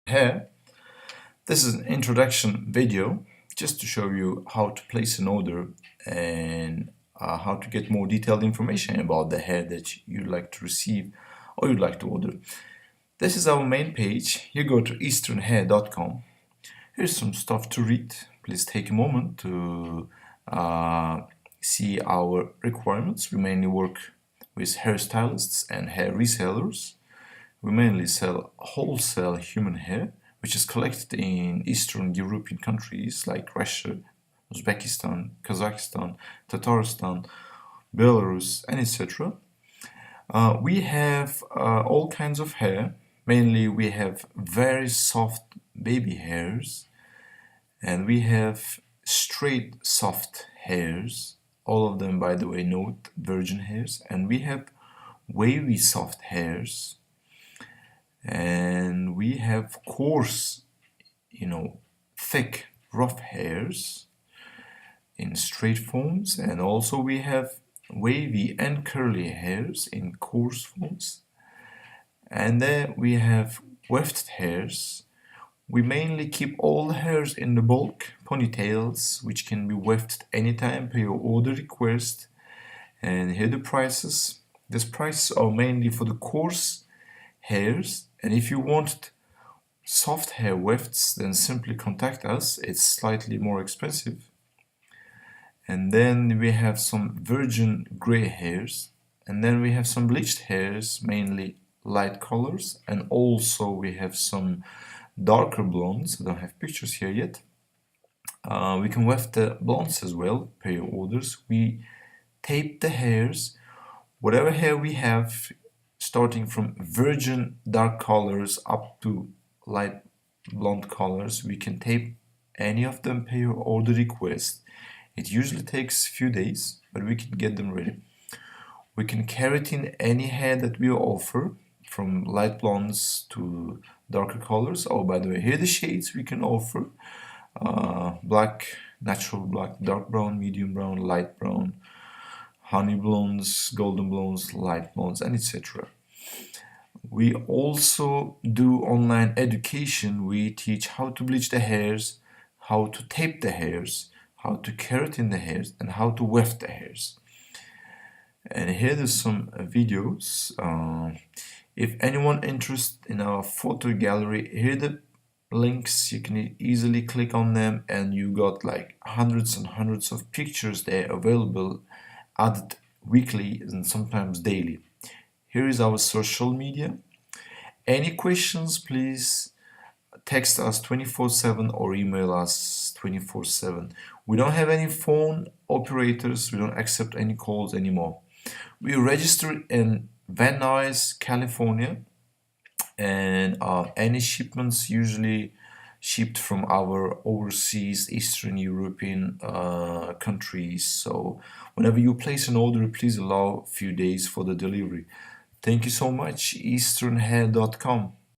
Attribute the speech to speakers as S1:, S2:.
S1: Hair. This is an introduction video just to show you how to place an order and how to get more detailed information about the hair that you'd like to receive or you'd like to order. This is our main page. You go to Easternhair.com. Here's some stuff to read. Please take a moment to see our requirements. We mainly work with hairstylists and hair resellers. We mainly sell wholesale human hair, which is collected in Eastern European countries like Russia, Uzbekistan, Kazakhstan, Tatarstan, Belarus, and etc. We have all kinds of hair. Mainly we have very soft baby hairs, and we have straight soft hairs, all of them, by the way, note virgin hairs, and we have wavy soft hairs, and we have coarse, thick, rough hairs in straight forms, and also we have wavy and curly hairs in coarse forms. And then we have wefted hairs. We mainly keep all the hairs in the bulk ponytails, which can be wefted anytime per your order request. And here are the prices. These prices are mainly for the coarse hairs, and if you want soft hair wefts, then simply contact us. It's slightly more expensive. And then we have some virgin gray hairs, and then we have some bleached hairs, mainly light colors, and also we have some darker blondes. I don't have pictures here yet. We can weft the blondes as well per your orders. We tape the hairs. Whatever hair we have, starting from virgin dark colors up to light blonde colors, we can tape any of them per your order request. It usually takes a few days, but we can get them ready. We can keratin any hair that we offer, from light blondes to darker colors. Oh, by the way, here are the shades we can offer: black, natural black, dark brown, medium brown, light brown, honey blondes, golden blondes, light blondes, and etc. We also do online education. We teach how to bleach the hairs, how to tape the hairs, how to keratin the hairs, and how to weft the hairs. And here are some videos. If anyone interested in our photo gallery, here are the links. You can easily click on them, and you got like hundreds and hundreds of pictures there available, added weekly and sometimes daily. Here is our social media. Any questions, please text us 24/7 or email us 24/7. We don't have any phone operators. We don't accept any calls anymore. We registered in Van Nuys, California, and any shipments usually shipped from our overseas Eastern European countries. So whenever you place an order, please allow a few days for the delivery. Thank you so much. Easternhair.com.